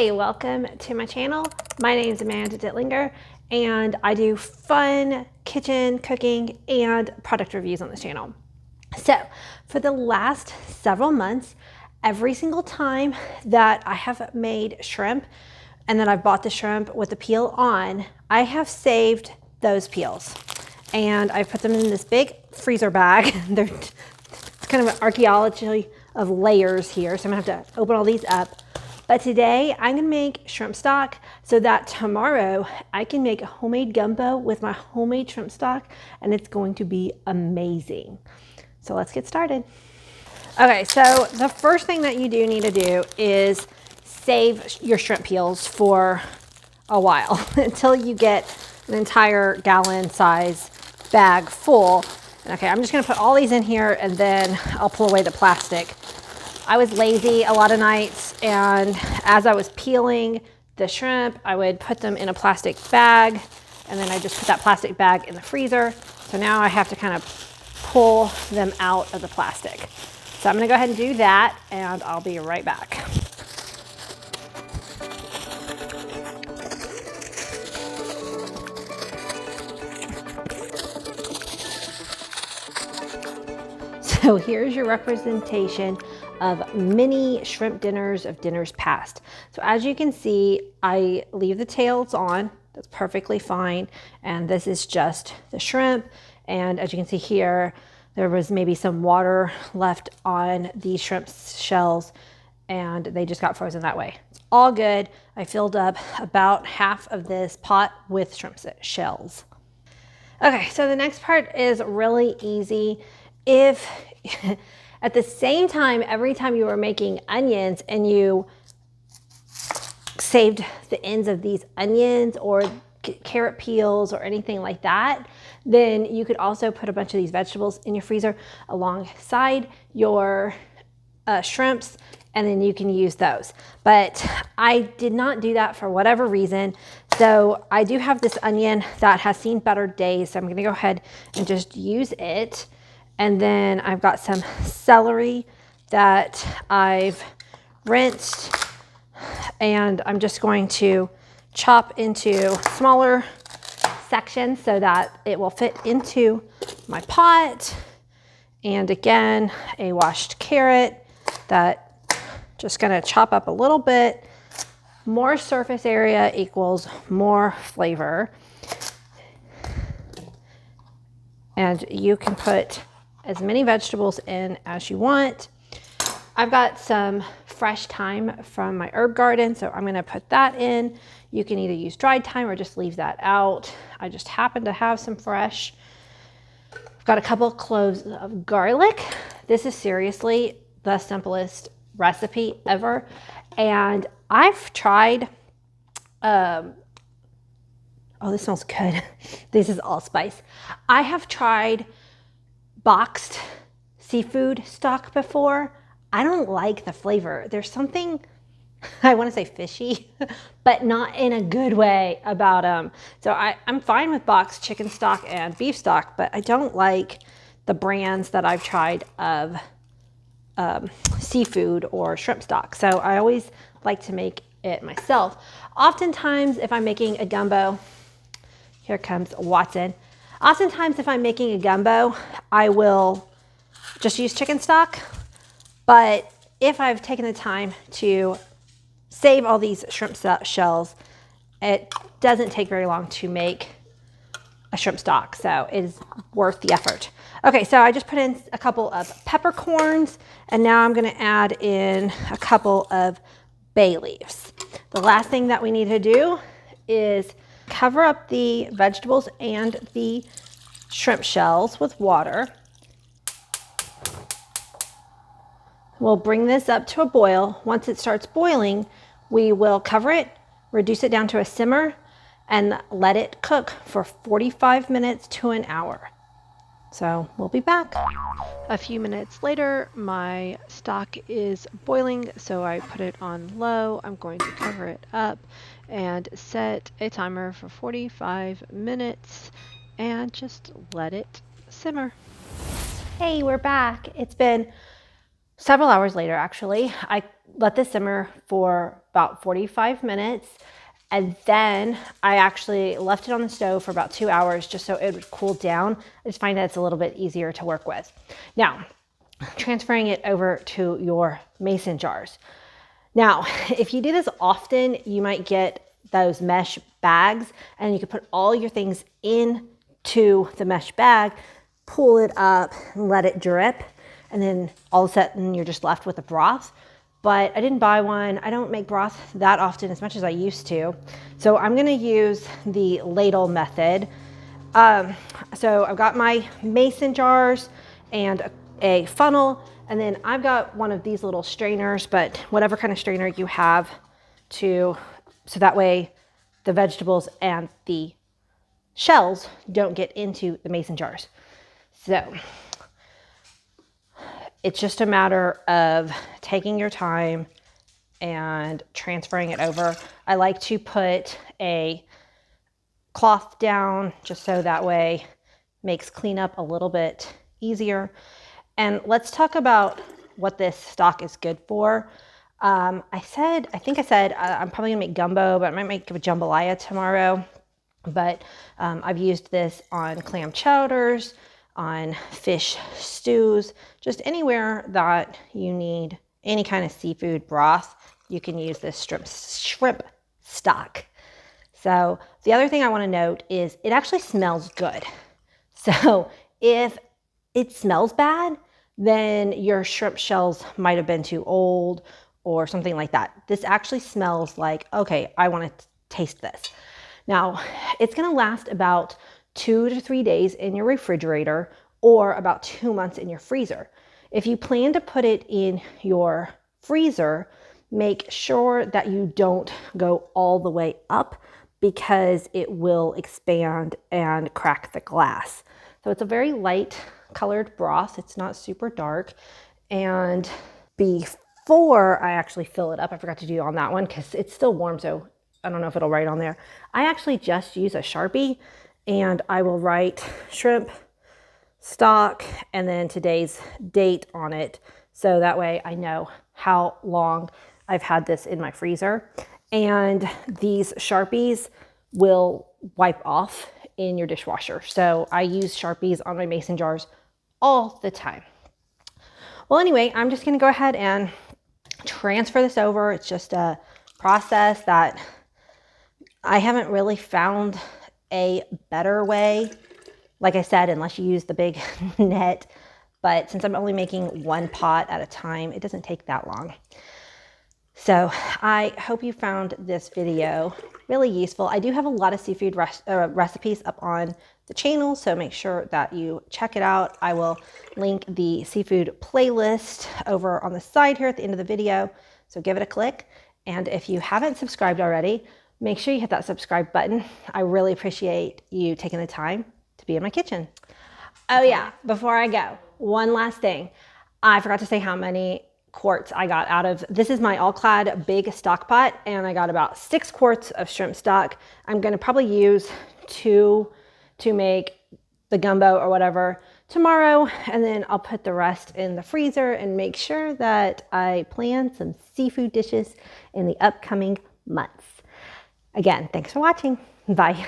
Hey, welcome to my channel. My name is Amanda Dittlinger, and I do fun kitchen, cooking, and product reviews on this channel. So for the last several months, every single time that I have made shrimp and then I've bought the shrimp with the peel on, I have saved those peels. And I put them in this big freezer bag. It's kind of an archaeology of layers here, so I'm gonna have to open all these up. But today I'm gonna make shrimp stock so that tomorrow I can make a homemade gumbo with my homemade shrimp stock, and it's going to be amazing. So let's get started. Okay, so the first thing that you do need to do is save your shrimp peels for a while until you get an entire gallon size bag full. Okay, I'm just gonna put all these in here and then I'll pull away the plastic. I was lazy a lot of nights, and as I was peeling the shrimp, I would put them in a plastic bag, and then I just put that plastic bag in the freezer. So now I have to kind of pull them out of the plastic. So I'm gonna go ahead and do that, and I'll be right back. So here's your representation of mini shrimp dinners of dinners past. So as you can see, I leave the tails on. That's perfectly fine. And this is just the shrimp. And as you can see here, there was maybe some water left on the shrimp shells and they just got frozen that way. It's all good. I filled up about half of this pot with shrimp shells. Okay, so the next part is really easy. If at the same time, every time you were making onions and you saved the ends of these onions or carrot peels or anything like that, then you could also put a bunch of these vegetables in your freezer alongside your shrimps, and then you can use those. But I did not do that for whatever reason. So I do have this onion that has seen better days, so I'm gonna go ahead and just use it. And then I've got some celery that I've rinsed, and I'm just going to chop into smaller sections so that it will fit into my pot. And again, a washed carrot that just gonna chop up a little bit. More surface area equals more flavor. And you can put as many vegetables in as you want. I've got some fresh thyme from my herb garden, so I'm gonna put that in. You can either use dried thyme or just leave that out. I just happen to have some fresh. I've got a couple of cloves of garlic. This is seriously the simplest recipe ever. And I've tried, oh, this smells good. This is allspice. I have tried boxed seafood stock before. I don't like the flavor. There's something, I want to say fishy, but not in a good way about them. So I'm fine with boxed chicken stock and beef stock, but I don't like the brands that I've tried of seafood or shrimp stock. So I always like to make it myself. Oftentimes, if I'm making a gumbo, here comes Watson. Oftentimes, if I'm making a gumbo, I will just use chicken stock. But if I've taken the time to save all these shrimp shells, it doesn't take very long to make a shrimp stock. So it is worth the effort. Okay, so I just put in a couple of peppercorns, and now I'm gonna add in a couple of bay leaves. The last thing that we need to do is cover up the vegetables and the shrimp shells with water. We'll bring this up to a boil. Once it starts boiling, we will cover it, reduce it down to a simmer, and let it cook for 45 minutes to an hour. So we'll be back. A few minutes later, my stock is boiling, so I put it on low. I'm going to cover it up and set a timer for 45 minutes and just let it simmer. Hey, we're back. It's been Several hours later, actually, I let this simmer for about 45 minutes. And then I actually left it on the stove for about 2 hours just so it would cool down. I just find that it's a little bit easier to work with. Now, transferring it over to your mason jars. Now, if you do this often, you might get those mesh bags and you can put all your things into the mesh bag, pull it up and let it drip. And then all of a sudden you're just left with a broth. But I didn't buy one. I don't make broth that often as much as I used to. So I'm gonna use the ladle method. So I've got my mason jars and a funnel, and then I've got one of these little strainers, but whatever kind of strainer you have so that way the vegetables and the shells don't get into the mason jars. So it's just a matter of taking your time and transferring it over. I like to put a cloth down just so that way makes cleanup a little bit easier. And let's talk about what this stock is good for. I think I said I'm probably gonna make gumbo, but I might make a jambalaya tomorrow. But I've used this on clam chowders, on fish stews, just anywhere that you need any kind of seafood broth, you can use this shrimp stock. So the other thing I want to note is it actually smells good. So if it smells bad, then your shrimp shells might have been too old or something like that. This actually smells like, okay, I want to taste this. Now, it's going to last about 2 to 3 days in your refrigerator or about 2 months in your freezer. If you plan to put it in your freezer, make sure that you don't go all the way up because it will expand and crack the glass. So it's a very light colored broth. It's not super dark. And before I actually fill it up, I forgot to do on that one because it's still warm, so I don't know if it'll write on there. I actually just use a Sharpie and I will write shrimp stock and then today's date on it. So that way I know how long I've had this in my freezer. And these Sharpies will wipe off in your dishwasher. So I use Sharpies on my mason jars all the time. Well, anyway, I'm just gonna go ahead and transfer this over. It's just a process that I haven't really found a better way. Like I said, unless you use the big net, but since I'm only making one pot at a time, it doesn't take that long. So I hope you found this video really useful. I do have a lot of seafood recipes up on the channel, so make sure that you check it out. I will link the seafood playlist over on the side here at the end of the video, so give it a click. And if you haven't subscribed already, make sure you hit that subscribe button. I really appreciate you taking the time to be in my kitchen. Oh yeah, before I go, one last thing. I forgot to say how many quarts I got out of, this is my all-clad big stock pot, and I got about 6 quarts of shrimp stock. I'm gonna probably use 2 to make the gumbo or whatever tomorrow, and then I'll put the rest in the freezer and make sure that I plan some seafood dishes in the upcoming months. Again, thanks for watching. Bye.